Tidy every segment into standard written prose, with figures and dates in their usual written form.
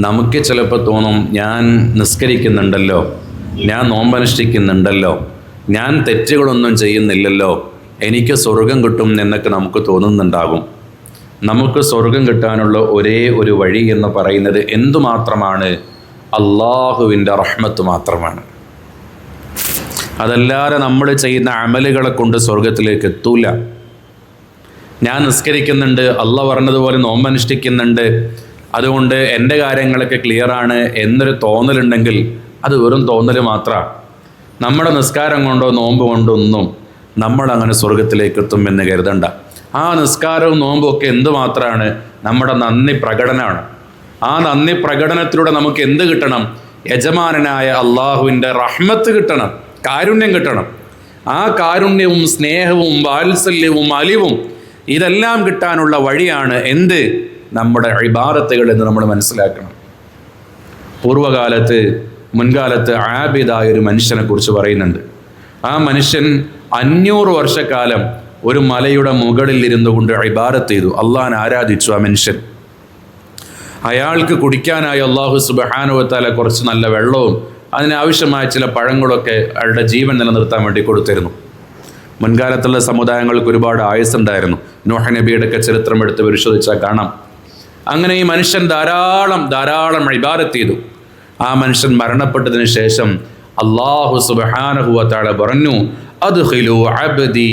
നമുക്ക് ചിലപ്പോൾ തോന്നും, ഞാൻ നിസ്കരിക്കുന്നുണ്ടല്ലോ, ഞാൻ നോമ്പനുഷ്ഠിക്കുന്നുണ്ടല്ലോ, ഞാൻ തെറ്റുകളൊന്നും ചെയ്യുന്നില്ലല്ലോ, എനിക്ക് സ്വർഗം കിട്ടും എന്നൊക്കെ നമുക്ക് തോന്നുന്നുണ്ടാകും. നമുക്ക് സ്വർഗം കിട്ടാനുള്ള ഒരേ ഒരു വഴി എന്ന് പറയുന്നത് എന്തുമാത്രമാണ്? അള്ളാഹുവിൻ്റെ റഹ്മത്ത് മാത്രമാണ്. അതല്ലാതെ നമ്മൾ ചെയ്യുന്ന അമലുകളെ കൊണ്ട് സ്വർഗത്തിലേക്ക് എത്തൂല. ഞാൻ നിസ്കരിക്കുന്നുണ്ട്, അള്ളാഹ് പറഞ്ഞതുപോലെ നോമ്പനുഷ്ഠിക്കുന്നുണ്ട്, അതുകൊണ്ട് എൻ്റെ കാര്യങ്ങളൊക്കെ ക്ലിയറാണ് എന്നൊരു തോന്നലുണ്ടെങ്കിൽ അത് വെറും തോന്നൽ മാത്രമാണ്. നമ്മുടെ നിസ്കാരം കൊണ്ടോ നോമ്പ് കൊണ്ടോ ഒന്നും നമ്മളങ്ങനെ സ്വർഗത്തിലേക്ക് എത്തുമെന്ന് കരുതണ്ട. ആ നിസ്കാരവും നോമ്പും ഒക്കെ എന്തുമാത്രമാണ്? നമ്മുടെ നന്ദി പ്രകടനമാണ്. ആ നന്ദി പ്രകടനത്തിലൂടെ നമുക്ക് എന്ത് കിട്ടണം? യജമാനനായ അള്ളാഹുവിൻ്റെ റഹ്മത്ത് കിട്ടണം, കാരുണ്യം കിട്ടണം. ആ കാരുണ്യവും സ്നേഹവും വാത്സല്യവും അലിവും ഇതെല്ലാം കിട്ടാനുള്ള വഴിയാണ് എന്ത്? നമ്മുടെ ഇബാദത്തുകൾ എന്ന് നമ്മൾ മനസ്സിലാക്കണം. മുൻകാലത്ത് ആബിദായ ഒരു മനുഷ്യനെ കുറിച്ച് പറയുന്നുണ്ട്. ആ മനുഷ്യൻ 500 വർഷക്കാലം ഒരു മലയുടെ മുകളിൽ ഇരുന്നു കൊണ്ട് ഇബാദത്ത് ചെയ്തു, അള്ളാഹനെ ആരാധിച്ചു. ആ മനുഷ്യൻ, അയാൾക്ക് കുടിക്കാനായി അള്ളാഹു സുബ്ഹാനഹു വ തആല കുറച്ച് നല്ല വെള്ളവും അതിനാവശ്യമായ ചില പഴങ്ങളൊക്കെ അയാളുടെ ജീവൻ നിലനിർത്താൻ വേണ്ടി കൊടുത്തിരുന്നു. മുൻകാലത്തുള്ള സമുദായങ്ങൾക്ക് ഒരുപാട് ആയുസ്സുണ്ടായിരുന്നു. നൂഹ് നബിയുടെയൊക്കെ ചരിത്രം എടുത്ത് പരിശോധിച്ചാൽ കാണാം. അങ്ങനെ ഈ മനുഷ്യൻ ധാരാളം ഇബാദത്ത് ചെയ്തു. ആ മനുഷ്യൻ മരണപ്പെട്ടതിന് ശേഷം അള്ളാഹു സുബ്ഹാനഹു വ തആല പറഞ്ഞു, അദ്ഖിലു അബ്ദി,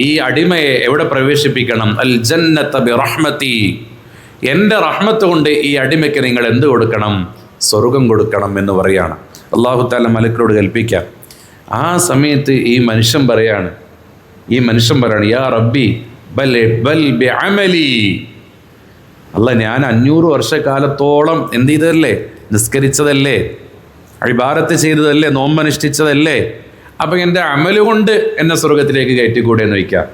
ഈ അടിമയെ എവിടെ പ്രവേശിപ്പിക്കണം? അൽ ജന്നത ബിറഹ്മതി, എൻ്റെ റഹ്മത്ത് കൊണ്ട് ഈ അടിമയ്ക്ക് നിങ്ങൾ എന്ത് കൊടുക്കണം? സ്വർഗം കൊടുക്കണം എന്ന് പറയാണ്. അള്ളാഹു തആല മലക്കുകളോട് കൽപ്പിക്കാം. ആ സമയത്ത് ഈ മനുഷ്യൻ പറയാണ്, യാ റബ്ബി ബൽ ബിഅമലി, അല്ല, ഞാൻ 500 വർഷക്കാലത്തോളം എന്ത് ചെയ്തതല്ലേ? നിസ്കരിച്ചതല്ലേ, ഇബാദത്ത് ചെയ്തതല്ലേ, നോമ്പനുഷ്ഠിച്ചതല്ലേ, അപ്പം എൻ്റെ അമല് കൊണ്ട് എന്നെ സ്വർഗത്തിലേക്ക് കയറ്റിക്കൂടെ എന്ന് വയ്ക്കാം.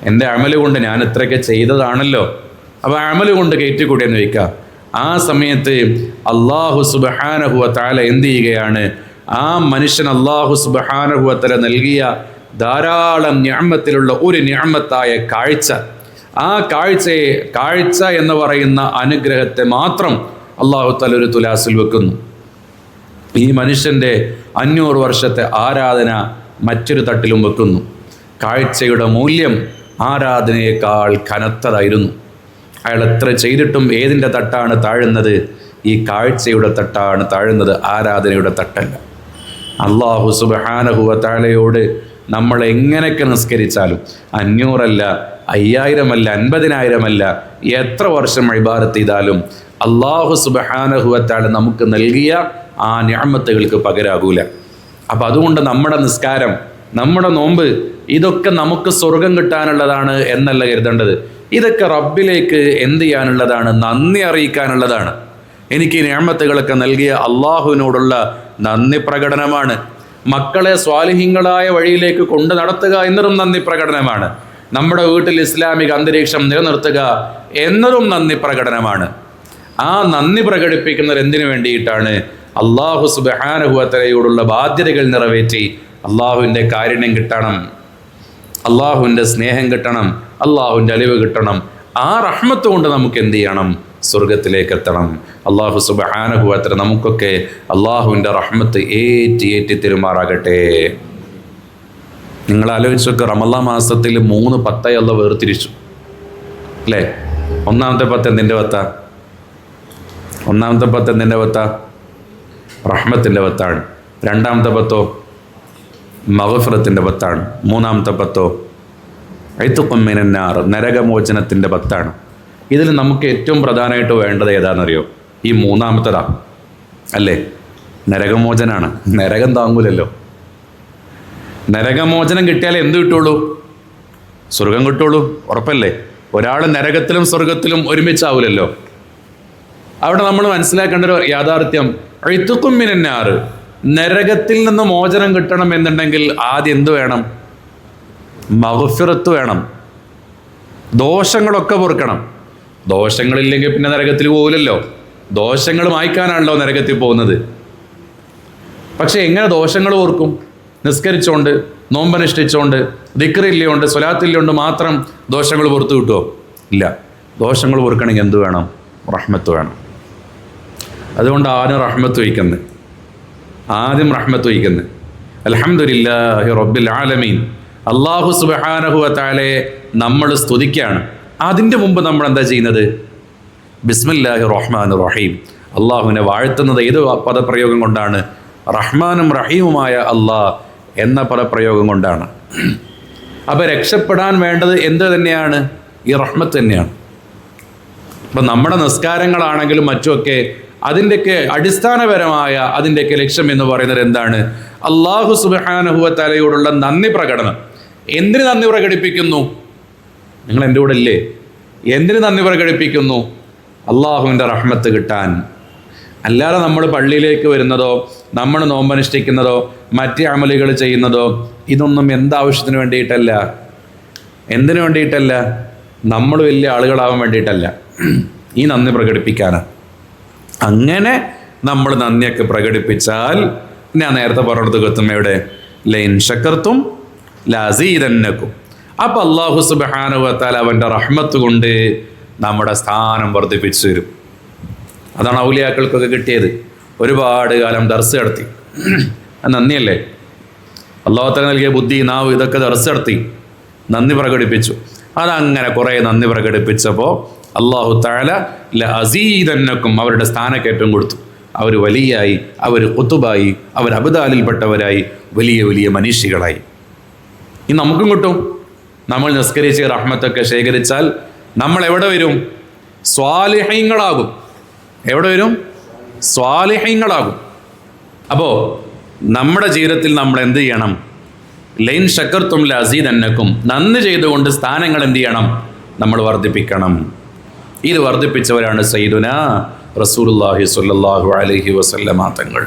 എൻ്റെ അമല് കൊണ്ട് ഞാൻ ഇത്രയൊക്കെ ചെയ്തതാണല്ലോ, അപ്പോൾ അമല് കൊണ്ട് കയറ്റിക്കൂടെ എന്ന് വയ്ക്കാം. ആ സമയത്ത് അള്ളാഹു സുബ്ഹാനഹു വ തആല എന്ത് ചെയ്യുകയാണ്? ആ മനുഷ്യൻ അള്ളാഹു സുബ്ഹാനഹു വ തആല നൽകിയ ധാരാളം നിഅമത്തിലുള്ള ഒരു നിഅമത്തായ കാഴ്ച, ആ കാഴ്ച എന്ന് പറയുന്ന അനുഗ്രഹത്തെ മാത്രം അള്ളാഹു തആല ഒരു തുലാസിൽ വെക്കുന്നു. ഈ മനുഷ്യൻ്റെ 500 വർഷത്തെ ആരാധന മറ്റൊരു തട്ടിലും വെക്കുന്നു. കാഴ്ചയുടെ മൂല്യം ആരാധനയേക്കാൾ കനത്തതായിരുന്നു. അയാൾ എത്ര ചെയ്തിട്ടും ഏതിൻ്റെ തട്ടാണ് താഴുന്നത്? ഈ കാഴ്ചയുടെ തട്ടാണ് താഴുന്നത്, ആരാധനയുടെ തട്ടല്ല. അള്ളാഹു സുബ്ഹാനഹു വ തആലയോട് നമ്മൾ എങ്ങനെയൊക്കെ നിസ്കരിച്ചാലും 500 അല്ല, 5000 അല്ല, 50,000 അല്ല, എത്ര വർഷം ഇബാദത്ത് ചെയ്താലും അള്ളാഹു സുബ്ഹാനഹു വ തആല നമുക്ക് നൽകിയ ആ നിഅമത്തുകൾക്ക് പകരാകൂല. അപ്പം അതുകൊണ്ട് നമ്മുടെ നിസ്കാരം, നമ്മുടെ നോമ്പ്, ഇതൊക്കെ നമുക്ക് സ്വർഗം കിട്ടാനുള്ളതാണ് എന്നല്ല കരുതേണ്ടത്. ഇതൊക്കെ റബ്ബിലേക്ക് എന്ത് ചെയ്യാനുള്ളതാണ്? നന്ദി അറിയിക്കാനുള്ളതാണ്. എനിക്ക് ഈ നിഅമത്തുകളൊക്കെ നൽകിയ അള്ളാഹുവിനോടുള്ള നന്ദി പ്രകടനമാണ്. മക്കളെ സ്വാലിഹീങ്ങളായ വഴിയിലേക്ക് കൊണ്ടു നടത്തുക എന്നതും നന്ദി പ്രകടനമാണ്. നമ്മുടെ വീട്ടിൽ ഇസ്ലാമിക അന്തരീക്ഷം നിലനിർത്തുക എന്നതും നന്ദി പ്രകടനമാണ്. ആ നന്ദി പ്രകടിപ്പിക്കുന്നത് എന്തിനു വേണ്ടിയിട്ടാണ്? അള്ളാഹു സുബ്ഹാനഹു വ തആലയോടുള്ള ബാധ്യതകൾ നിറവേറ്റി അള്ളാഹുവിൻ്റെ കാരുണ്യം കിട്ടണം, അള്ളാഹുവിൻ്റെ സ്നേഹം കിട്ടണം, അള്ളാഹുവിൻ്റെ അലിവ് കിട്ടണം. ആ റഹ്മത്ത് കൊണ്ട് നമുക്ക് എന്ത് ചെയ്യണം? സ്വർഗത്തിലേക്ക് എത്തണം. അള്ളാഹു സുബ്ഹാനഹു വ തആല നമുക്കൊക്കെ അള്ളാഹുവിൻ്റെ റഹ്മത്ത് ഏറ്റി തെരുമാറാകട്ടെ. നിങ്ങൾ ആലോചിച്ചൊക്കെ, റമളാൻ മാസത്തിൽ 3 10 അള്ളാഹ് വേർതിരിച്ചു അല്ലേ? ഒന്നാമത്തെ 10 എന്തിൻ്റെ 10? ഒന്നാമത്തെ 10 എന്തിൻ്റെ 10? റഹ്മത്തിൻ്റെ 10ആണ്. രണ്ടാമത്തെ 10 മഗ്ഫിറത്തിൻ്റെ 10ആണ്. മൂന്നാമത്തെ 10 ഇത്ഖും മിനന്നാർ, നരകമോചനത്തിൻ്റെ 10ആണ്. ഇതിൽ നമുക്ക് ഏറ്റവും പ്രധാനമായിട്ട് വേണ്ടത് ഏതാണെന്നറിയോ? ഈ മൂന്നാമത്തതാ അല്ലേ? നരകമോചനാണ്. നരകം താങ്ങൂലല്ലോ. നരകമോചനം കിട്ടിയാലേ എന്ത് കിട്ടുള്ളൂ? സ്വർഗം കിട്ടുള്ളൂ, ഉറപ്പല്ലേ? ഒരാൾ നരകത്തിലും സ്വർഗത്തിലും ഒരുമിച്ചാവൂലല്ലോ. അവിടെ നമ്മൾ മനസ്സിലാക്കേണ്ട ഒരു യാഥാർത്ഥ്യം, ഇത്ഖും മിനന്നാർ, നരകത്തിൽ നിന്ന് മോചനം കിട്ടണം എന്നുണ്ടെങ്കിൽ ആദ്യം എന്ത് വേണം? മഗ്ഫിറത്ത് വേണം. ദോഷങ്ങളൊക്കെ പൊറുക്കണം. ദോഷങ്ങളില്ലെങ്കിൽ പിന്നെ നരകത്തിൽ പോകില്ലല്ലോ. ദോഷങ്ങൾ മായ്ക്കാനാണല്ലോ നരകത്തിൽ പോകുന്നത്. പക്ഷെ എങ്ങനെ ദോഷങ്ങൾ ഓർക്കും? നിസ്കരിച്ചോണ്ട്, നോമ്പനുഷ്ഠിച്ചോണ്ട്, ദിക്റില്ലോണ്ട്, സ്വലാത്തില്ലോണ്ട് മാത്രം ദോഷങ്ങൾ പുറത്തു കിട്ടുമോ? ഇല്ല. ദോഷങ്ങൾ പൊറുക്കണമെങ്കിൽ എന്ത് വേണം? റഹ്മത്ത് വേണം. അതുകൊണ്ട് ആദ്യം റഹ്മത്ത് വയ്ക്കുന്നത് അൽഹംദുലില്ലാഹി റബ്ബിൽ ആലമീൻ. അല്ലാഹു സുബ്ഹാനഹു വ തആലയെ നമ്മൾ സ്തുതിക്കുകയാണ്. അതിൻ്റെ മുമ്പ് നമ്മൾ എന്താ ചെയ്യുന്നത്? ബിസ്മില്ലാഹിർ റഹ്മാനിർ റഹീം. അള്ളാഹുവിനെ വാഴ്ത്തുന്നത് ഏത് പദപ്രയോഗം കൊണ്ടാണ്? റഹ്മാനും റഹീമുമായ അള്ളാഹ് എന്ന പദപ്രയോഗം കൊണ്ടാണ്. അപ്പോൾ രക്ഷപ്പെടാൻ വേണ്ടത് എന്ത് തന്നെയാണ്? ഈ റഹ്മത്ത് തന്നെയാണ്. അപ്പം നമ്മുടെ നിസ്കാരങ്ങളാണെങ്കിലും മറ്റുമൊക്കെ അതിൻ്റെയൊക്കെ അടിസ്ഥാനപരമായ അതിൻ്റെയൊക്കെ ലക്ഷ്യം എന്ന് പറയുന്നത് എന്താണ്? അല്ലാഹു സുബ്ഹാനഹു വ തആലയോടുള്ള നന്ദി പ്രകടനം. എന്തിന് നന്ദി പ്രകടിപ്പിക്കുന്നു? നിങ്ങൾ എൻ്റെ കൂടെ ഇല്ലേ? എന്തിന് നന്ദി പ്രകടിപ്പിക്കുന്നു? അള്ളാഹുവിൻ്റെ റഹ്മത്ത് കിട്ടാൻ. അല്ലാതെ നമ്മൾ പള്ളിയിലേക്ക് വരുന്നതോ നമ്മൾ നോമ്പനുഷ്ഠിക്കുന്നതോ മറ്റ് അമലുകൾ ചെയ്യുന്നതോ ഇതൊന്നും എന്താവശ്യത്തിന് വേണ്ടിയിട്ടല്ല. എന്തിനു വേണ്ടിയിട്ടല്ല? നമ്മൾ വലിയ ആളുകളാവാൻ വേണ്ടിയിട്ടല്ല. ഈ നന്ദി പ്രകടിപ്പിക്കാനാണ്. അങ്ങനെ നമ്മൾ നന്ദിയൊക്കെ പ്രകടിപ്പിച്ചാൽ ഞാൻ നേരത്തെ പറഞ്ഞിടത്ത് എത്തും. എവിടെ? ലൈൻ ശക്കർത്തും ലസീദന്നക്കും. അപ്പം അല്ലാഹു സുബ്ഹാനഹു വ തആല അവൻ്റെ റഹ്മത്ത് കൊണ്ട് നമ്മുടെ സ്ഥാനം വർദ്ധിപ്പിച്ചു തരും. അതാണ് ഔലിയാക്കൾക്കൊക്കെ കിട്ടിയത്. ഒരുപാട് കാലം ദർസ് നടത്തി. നന്ദിയല്ലേ? അല്ലാഹു തആല നൽകിയ ബുദ്ധി, നാവ്, ഇതൊക്കെ ദർസ് നടത്തി, നന്ദി പ്രകടിപ്പിച്ചു. അതങ്ങനെ കുറേ നന്ദി പ്രകടിപ്പിച്ചപ്പോൾ അല്ലാഹു തആല ലഅസീദന്നക്കും അവരുടെ സ്ഥാനക്കയറ്റം കൊടുത്തു. അവർ വലിയായി, അവർ ഖുതുബായി, അവർ അബ്ദാലിൽപ്പെട്ടവരായി, വലിയ വലിയ മനുഷ്യകളായി. ഇനി നമുക്കും കിട്ടും. നമ്മൾ നിസ്കരിച്ച് റഹ്മത്തൊക്കെ ശേഖരിച്ചാൽ നമ്മൾ എവിടെ വരും? സ്വാലിഹീങ്ങളാകും. എവിടെ വരും? സ്വാലിഹീങ്ങളാകും. അപ്പോൾ നമ്മുടെ ജീവിതത്തിൽ നമ്മൾ എന്ത് ചെയ്യണം? ലൈൻ ശക്കർത്തും ലഅസീദന്നക്കും. നന്ദി ചെയ്തുകൊണ്ട് സ്ഥാനങ്ങൾ എന്ത് ചെയ്യണം? നമ്മൾ വർദ്ധിപ്പിക്കണം. ഇത് വർദ്ധിപ്പിച്ചവരാണ് സയ്യിദുനാ റസൂലുള്ളാഹി സ്വല്ലല്ലാഹു അലൈഹി വസല്ലമ തങ്ങൾ.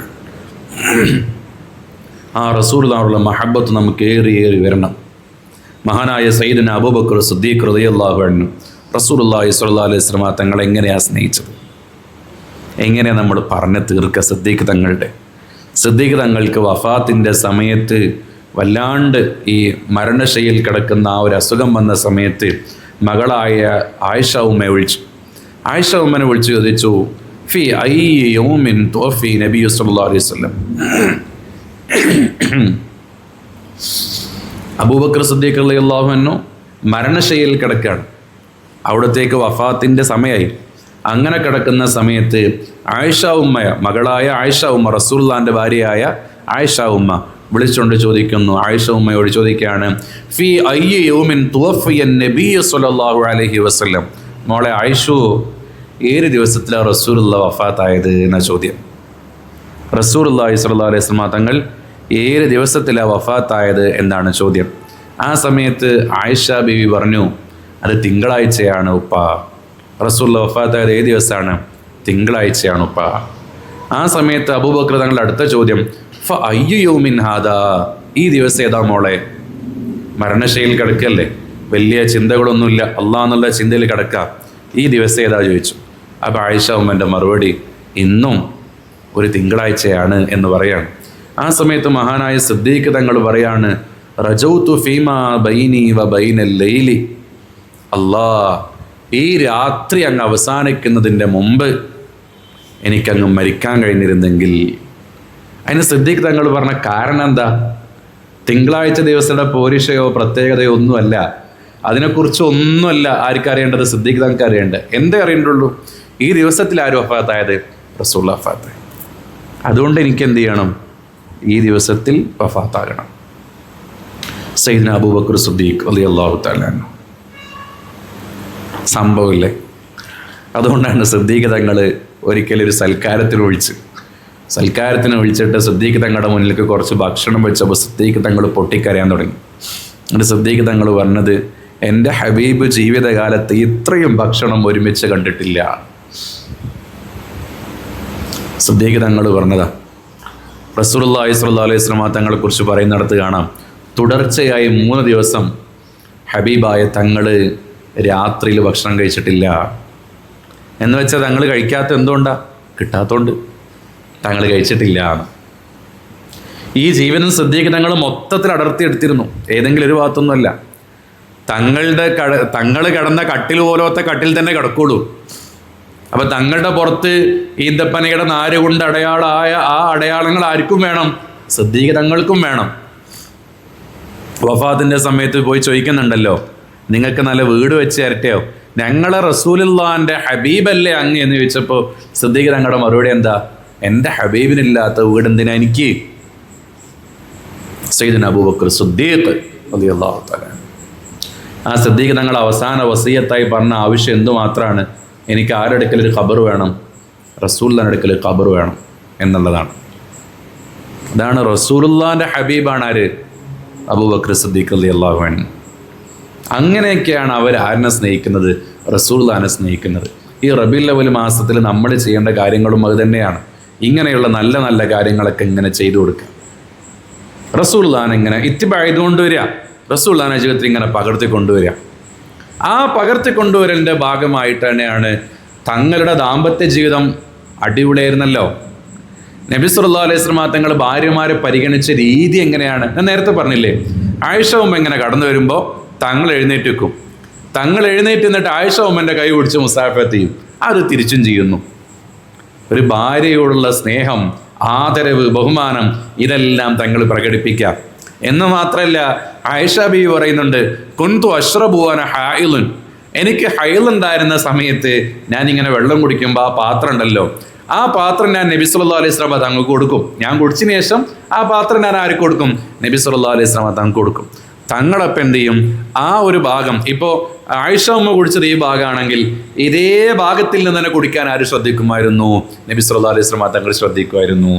ആ റസൂലുള്ളാഹിയുടെ മഹബ്ബത്ത് നമുക്ക് ഏറി വരണം. മഹാനായ സയ്യിദുനാ അബൂബക്കർ സിദ്ദീഖ് റളിയല്ലാഹു അൻഹു റസൂലുള്ളാഹി സ്വല്ലല്ലാഹു അലൈഹി വസല്ലമ തങ്ങൾ എങ്ങനെയാണ് സ്നേഹിച്ചത്? എങ്ങനെയാണ് നമ്മൾ പറഞ്ഞു തീർക്കുക? സിദ്ദീഖ് തങ്ങൾക്ക് വഫാത്തിൻ്റെ സമയത്ത് വല്ലാണ്ട് ഈ മരണശയ്യയിൽ കിടക്കുന്ന ആ ഒരു അസുഖം വന്ന സമയത്ത് മകളായ ആയിഷ ഉമ്മയെ വിളിച്ചു. ആയിഷ ഉമ്മനെ വിളിച്ചു ചോദിച്ചു, ഫി അയ്യി യൗമിൻ തുവഫി നബി സല്ലല്ലാഹു അലൈഹി വസല്ലം. അബൂബക്കർ സിദ്ദീഖ് റളിയല്ലാഹു അൻഹു മരണശയ്യയിൽ കിടക്കുകയാണ്. അവിടത്തേക്ക് വഫാത്തിൻ്റെ സമയമായി. അങ്ങനെ കിടക്കുന്ന സമയത്ത് ആയിഷ ഉമ്മ, മകളായ ആയിഷ ഉമ്മ, റസൂലുള്ളാഹിൻ്റെ ഭാര്യയായ ആയിഷ ഉമ്മ വിളിച്ചുകൊണ്ട് ചോദിക്കുന്നു. ആയിഷ ഉമ്മയോട് ചോദിക്കുകയാണ്, ഫി അയ്യി യൗമിൻ തുവഫിയ നബി സല്ലല്ലാഹു അലൈഹി വസല്ലം. മോളെ ആയിഷു, ഏത് ദിവസത്തിലാണ് റസൂലുള്ളാഹി വഫാത്തായത് എന്ന ചോദ്യം. റസൂലുള്ളാഹി സ്വല്ലല്ലാഹു അലൈഹി വസല്ലം തങ്ങൾ ഏത് ദിവസത്തിലാണ് വഫാത്തായത് എന്നാണ് ചോദ്യം. ആ സമയത്ത് ആയിഷ ബീവി പറഞ്ഞു, അത് തിങ്കളാഴ്ചയാണ് ഉപ്പ. റസൂലുള്ളാഹി വഫാത്തായത് ഏത് ദിവസമാണ്? തിങ്കളാഴ്ചയാണ് ഉപ്പ. ആ സമയത്ത് അബൂബക്കർ തങ്ങളുടെ അടുത്ത ചോദ്യം, ഫ അയ്യു യൗമിൻ ഹാദാ, ഈ ദിവസം ഏതാ മോളെ? മരണശൈലിയിൽ കിടക്കല്ലേ, വലിയ ചിന്തകളൊന്നുമില്ല, അള്ളാഹ് എന്നുള്ള ചിന്തയിൽ കിടക്കുക, ഈ ദിവസം ഏതാ ചോദിച്ചു. അപ്പോൾ ആയിഷ ഉമ്മൻ്റെ മറുപടി, ഇന്നും ഒരു തിങ്കളാഴ്ചയാണ് എന്ന് പറയാണ്. ആ സമയത്ത് മഹാനായ സിദ്ദീഖ് തങ്ങൾ പറയാണ്, റജൗതു ഫീമാ ബൈനി വ ബൈനൽ ലൈലി, അല്ലാഹ് ഈ രാത്രി അങ്ങ് അവസാനിക്കുന്നതിൻ്റെ മുമ്പ് എനിക്കങ്ങ് മരിക്കാൻ കഴിഞ്ഞിരുന്നെങ്കിൽ. അതിന് സിദ്ദീഖ് തങ്ങൾ പറഞ്ഞ കാരണം എന്താ? തിങ്കളാഴ്ച ദിവസത്തെ പോരിഷയോ പ്രത്യേകതയോ ഒന്നുമല്ല, അതിനെക്കുറിച്ച് ഒന്നുമല്ല ആർക്കറിയേണ്ടത്, സിദ്ദീഖ് തങ്ങൾക്ക് അറിയേണ്ടത്. എന്തേ അറിയേണ്ടുള്ളൂ? ഈ ദിവസത്തിൽ ആര് വഫാത്തായത്? റസൂലുള്ളാഹി വഫാത്തായി. അതുകൊണ്ട് എനിക്ക് എന്ത് ചെയ്യണം? ഈ ദിവസത്തിൽ വഫാത്താകണം. സയ്യിദ്ന അബൂബക്കർ സിദ്ദീഖ് റളിയല്ലാഹു തആല അൻഹു. സംഭവമില്ലേ? അതുകൊണ്ടാണ് സിദ്ദീഖ് തങ്ങൾ ഒരിക്കലൊരു സൽക്കാരത്തിന് വിളിച്ചിട്ട് സിദ്ദീഖ് തങ്ങളുടെ മുന്നിലേക്ക് കുറച്ച് ഭക്ഷണം വെച്ചപ്പോൾ സിദ്ദീഖ് തങ്ങൾ പൊട്ടിക്കരയാൻ തുടങ്ങി. എന്നിട്ട് സിദ്ദീഖ് തങ്ങൾ പറഞ്ഞത്, എൻ്റെ ഹബീബ് ജീവിതകാലത്ത് ഇത്രയും ഭക്ഷണം ഒരുമിച്ച് കണ്ടിട്ടില്ല. സിദ്ദീഖ് തങ്ങൾ പറഞ്ഞതാ. റസൂലുള്ളാഹി സ്വല്ലല്ലാഹു അലൈഹി വസല്ലം തങ്ങളെ കുറിച്ച് പറയുന്നിടത്ത് കാണാം, തുടർച്ചയായി 3 ദിവസം ഹബീബായ തങ്ങൾ രാത്രിയിൽ ഭക്ഷണം കഴിച്ചിട്ടില്ല. എന്ന് വെച്ചാൽ തങ്ങൾ കഴിക്കാത്ത എന്തുകൊണ്ടാ? കിട്ടാത്തതുകൊണ്ട് തങ്ങൾ കഴിച്ചിട്ടില്ല. ഈ ജീവനും സിദ്ദീഖ് തങ്ങൾ മൊത്തത്തിൽ അടർത്തിയെടുത്തിരുന്നു. ഏതെങ്കിലും ഒരു ഭാഗത്തൊന്നുമല്ല. തങ്ങൾ കിടന്ന കട്ടിൽ പോലത്തെ കട്ടിൽ തന്നെ കിടക്കുള്ളൂ. അപ്പൊ തങ്ങളുടെ പുറത്ത് ഈന്തപ്പനയുടെ നാര് കൊണ്ട് അടയാളമായ ആ അടയാളങ്ങൾ ആർക്കും വേണം? സിദ്ദീഖ് തങ്ങൾക്കും വേണം. വഫാത്തിന്റെ സമയത്ത് പോയി ചോദിക്കുന്നുണ്ടല്ലോ, നിങ്ങൾക്ക് നല്ല വീട് വെച്ച് തരട്ടെയോ? ഞങ്ങളെ റസൂലുള്ളാഹിന്റെ ഹബീബല്ലേ അങ്ങ് എന്ന് ചോദിച്ചപ്പോൾ സിദ്ദീഖ് തങ്ങളുടെ മറുപടി എന്താ? എൻ്റെ ഹബീബിനില്ലാത്ത വീട് എന്തിനാ എനിക്ക്? സയ്യിദുനാ അബൂബക്കർ സിദ്ദീഖ് റളിയല്ലാഹു തആല. ആ സിദ്ദീഖ് തങ്ങൾ അവസാന വസിയത്തായി പറഞ്ഞ ആവശ്യം എന്തുമാത്രമാണ്? എനിക്ക് ആരുടെ അടുക്കൽ ഒരു ഖബർ വേണം? റസൂലുള്ളാഹിന്റെ അടുക്കൽ ഒരു ഖബർ വേണം എന്നുള്ളതാണ്. അതാണ് റസൂലുള്ളാഹിന്റെ ഹബീബാണ് ആര്? അബൂബക്കർ സിദ്ദീഖ് റളിയല്ലാഹു അൻഹു. അങ്ങനെയൊക്കെയാണ് അവർ ആരിനെ സ്നേഹിക്കുന്നത്? റസൂലുള്ളാഹിനെ സ്നേഹിക്കുന്നത്. ഈ റബീഉൽ അവ്വൽ മാസത്തിൽ നമ്മൾ ചെയ്യേണ്ട കാര്യങ്ങളും അത് തന്നെയാണ്. ഇങ്ങനെയുള്ള നല്ല നല്ല കാര്യങ്ങളൊക്കെ ഇങ്ങനെ ചെയ്തു കൊടുക്കുക. റസൂലുള്ളാഹിനെ ഇങ്ങനെ ഇത്തിബാ ചെയ്തുകൊണ്ടുവരിക, റസൂലുള്ളാഹിനെ ജീവിതത്തിൽ ഇങ്ങനെ പകർത്തിക്കൊണ്ടുവരിക. ആ പകർത്തിക്കൊണ്ടുവരലിൻ്റെ ഭാഗമായിട്ട് തന്നെയാണ് തങ്ങളുടെ ദാമ്പത്യ ജീവിതം അടിപൊളിയായിരുന്നല്ലോ. നബി സല്ലല്ലാഹു അലൈഹി വസല്ലം തങ്ങൾ ഭാര്യമാരെ പരിഗണിച്ച രീതി എങ്ങനെയാണ്? ഞാൻ നേരത്തെ പറഞ്ഞില്ലേ, ആയിഷ ഉമ്മ ഇങ്ങനെ കടന്നു വരുമ്പോൾ തങ്ങൾ എഴുന്നേറ്റ് വെക്കും. തങ്ങൾ എഴുന്നേറ്റ് നിന്നിട്ട് ആയിഷ ഉമ്മൻ്റെ കൈ പിടിച്ച് മുസാഫത്ത് ചെയ്യും. അത് തിരിച്ചും ചെയ്യുന്നു. ഒരു ഭാര്യയോടുള്ള സ്നേഹം, ആദരവ്, ബഹുമാനം ഇതെല്ലാം തങ്ങൾ പ്രകടിപ്പിക്കാം. എന്ന് മാത്രമല്ല, ആയിഷ ബീവി പറയുന്നുണ്ട്, കുന്തു അശ്റബു അന ഹൈലുൻ, എനിക്ക് ഹൈലുണ്ടായിരുന്ന സമയത്ത് ഞാനിങ്ങനെ വെള്ളം കുടിക്കുമ്പോൾ ആ പാത്രം ഉണ്ടല്ലോ, ആ പാത്രം ഞാൻ നബി സല്ലല്ലാഹു അലൈഹി വസല്ലം തങ്ങൾക്ക് കൊടുക്കും. ഞാൻ കുടിച്ചതിന് ശേഷം ആ പാത്രം ഞാൻ ആർക്ക് കൊടുക്കും? നബി സല്ലല്ലാഹു അലൈഹി വസല്ലം തങ്ങൾക്ക് കൊടുക്കും. തങ്ങളപ്പം എന്ത് ചെയ്യും? ആ ഒരു ഭാഗം, ഇപ്പോൾ ആയിഷ ഉമ്മ കുടിച്ചത് ഈ ഭാഗമാണെങ്കിൽ ഇതേ ഭാഗത്തിൽ നിന്ന് തന്നെ കുടിക്കാൻ ആര് ശ്രദ്ധിക്കുമായിരുന്നു? നബി സല്ലല്ലാഹു അലൈഹി വസല്ലം തങ്ങൾ ശ്രദ്ധിക്കുമായിരുന്നു.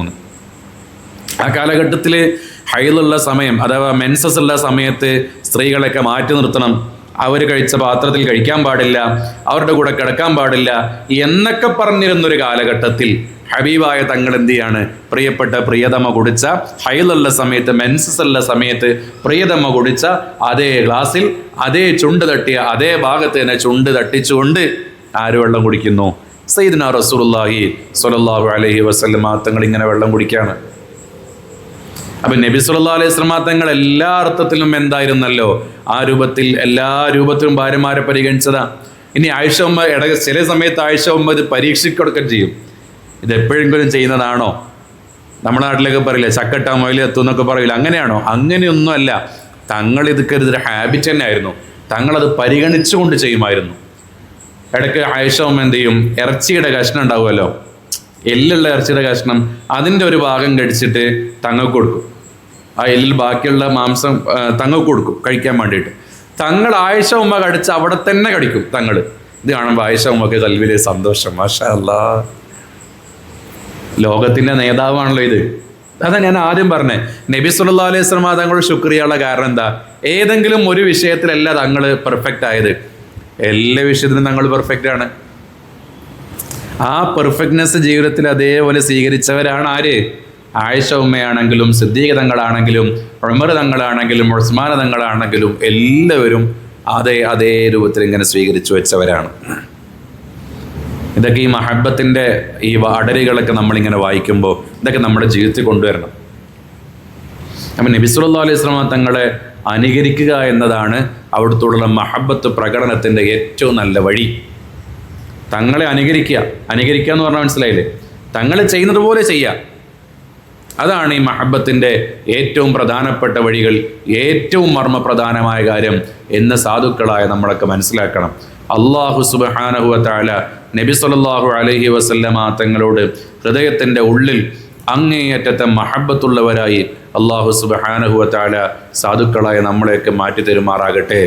ആ കാലഘട്ടത്തിൽ ഹൈലുള്ള സമയം അഥവാ മെൻസസ് ഉള്ള സമയത്ത് സ്ത്രീകളെയൊക്കെ മാറ്റി നിർത്തണം. അവർ കഴിച്ച പാത്രത്തിൽ കഴിക്കാൻ പാടില്ല, അവരുടെ കൂടെ കിടക്കാൻ പാടില്ല എന്നൊക്കെ പറഞ്ഞിരുന്നൊരു കാലഘട്ടത്തിൽ ഹബീബായ തങ്ങൾ എന്ത് ചെയ്യാണ്? പ്രിയപ്പെട്ട പ്രിയതമ കുടിച്ച, ഹൈലുള്ള സമയത്ത്, മെൻസസ് ഉള്ള സമയത്ത് പ്രിയതമ കുടിച്ച അതേ ഗ്ലാസിൽ അതേ ചുണ്ട് തട്ടിയ അതേ ഭാഗത്ത് തന്നെ ചുണ്ട് തട്ടിച്ചുകൊണ്ട് ആര് വെള്ളം കുടിക്കുന്നു? സയ്യിദുനാ റസൂലുള്ളാഹി സ്വല്ലല്ലാഹു അലൈഹി വസല്ലം തങ്ങൾ ഇങ്ങനെ വെള്ളം കുടിക്കുകയാണ്. അപ്പൊ നബി സല്ലല്ലാഹു അലൈഹി വസല്ലം തങ്ങൾ എല്ലാ അർത്ഥത്തിലും എന്തായിരുന്നല്ലോ? ആ രൂപത്തിൽ, എല്ലാ രൂപത്തിലും ഭാര്യമാരെ പരിഗണിച്ചതാ. ഇനി ആയിഷ ഉമ്മ ചില സമയത്ത് ആയിഷ ഉമ്മ ഇത് പരീക്ഷിക്കൊക്കെ ചെയ്യും. ഇത് എപ്പോഴെങ്കിലും ചെയ്യുന്നതാണോ? നമ്മുടെ നാട്ടിലൊക്കെ പറയില്ല, ചക്കട്ട മൊയിൽ എത്തും എന്നൊക്കെ പറയില്ല. അങ്ങനെയാണോ? അങ്ങനെയൊന്നും അല്ല. തങ്ങൾ ഇതൊരു ഹാബിറ്റ് തന്നെ ആയിരുന്നു. തങ്ങളത് പരിഗണിച്ചുകൊണ്ട് ചെയ്യുമായിരുന്നു. ഇടയ്ക്ക് ആയിഷ ഉമ്മ എന്ത് ചെയ്യും? ഇറച്ചിയുടെ കഷ്ണം ഉണ്ടാവുമല്ലോ, എല്ലുള്ള ഇറച്ചിയുടെ കഷ്ണം, അതിൻ്റെ ഒരു ഭാഗം കടിച്ചിട്ട് തങ്ങൾക്ക് കൊടുക്കും. ആ എല്ലിൽ ബാക്കിയുള്ള മാംസം തങ്ങൾക്ക് കൊടുക്കും കഴിക്കാൻ വേണ്ടിയിട്ട്. തങ്ങൾ ആയിഷ ഉമ്മ കടിച്ച് അവിടെ തന്നെ കടിക്കും തങ്ങൾ. ഇത് കാണുമ്പോൾ ആയിഷ ഉമ്മക്ക് കൽവിലെ സന്തോഷം. മാഷാ അല്ലാഹ്, ലോകത്തിൻ്റെ നേതാവാണല്ലോ ഇത്. അതാ ഞാൻ ആദ്യം പറഞ്ഞേ, നബി സല്ലല്ലാഹു അലൈഹി വസല്ലം തങ്ങളുടെ ശുക്രിയുള്ള കാരണം എന്താ? ഏതെങ്കിലും ഒരു വിഷയത്തിലല്ല തങ്ങൾ പെർഫെക്റ്റ് ആയത്, എല്ലാ വിഷയത്തിലും തങ്ങൾ പെർഫെക്റ്റ് ആണ്. ആ പെർഫെക്റ്റ്നെസ് ജീവിതത്തിൽ അതേപോലെ സ്വീകരിച്ചവരാണ് ആര്? ആയിഷ ഉമ്മയാണെങ്കിലും സിദ്ദീഖ് തങ്ങളാണെങ്കിലും ഉമർ തങ്ങളാണെങ്കിലും ഉസ്മാൻ തങ്ങളാണെങ്കിലും എല്ലാവരും അതേ രൂപത്തിൽ ഇങ്ങനെ സ്വീകരിച്ചു വെച്ചവരാണ്. ഇതൊക്കെ ഈ മഹബത്തിൻ്റെ ഈ അടരുകളൊക്കെ നമ്മളിങ്ങനെ വായിക്കുമ്പോൾ ഇതൊക്കെ നമ്മുടെ ജീവിതത്തിൽ കൊണ്ടുവരണം. അപ്പം നബി സല്ലല്ലാഹു അലൈഹി വസല്ലം തങ്ങളെ അനുകരിക്കുക എന്നതാണ് അവിടുത്തോടുള്ള മഹബത്ത് പ്രകടനത്തിൻ്റെ ഏറ്റവും നല്ല വഴി. തങ്ങളെ അനുകരിക്കുക എന്ന് പറഞ്ഞാൽ മനസ്സിലായില്ലേ? തങ്ങൾ ചെയ്യുന്നത് പോലെ ചെയ്യുക. അതാണ് ഈ മഹബത്തിൻ്റെ ഏറ്റവും പ്രധാനപ്പെട്ട വഴികൾ, ഏറ്റവും മർമ്മപ്രധാനമായ കാര്യം എന്ന് സാധുക്കളായ നമ്മളൊക്കെ മനസ്സിലാക്കണം. അല്ലാഹു സുബ്ഹാനഹു വ തആല നബി സല്ലല്ലാഹു അലൈഹി വസല്ലമ തങ്ങളോട് ഹൃദയത്തിൻ്റെ ഉള്ളിൽ അങ്ങേയറ്റത്തെ മഹബത്തുള്ളവരായി അല്ലാഹു സുബ്ഹാനഹു വ തആല സാധുക്കളായ നമ്മളെയൊക്കെ മാറ്റി തരുമാറാകട്ടെ.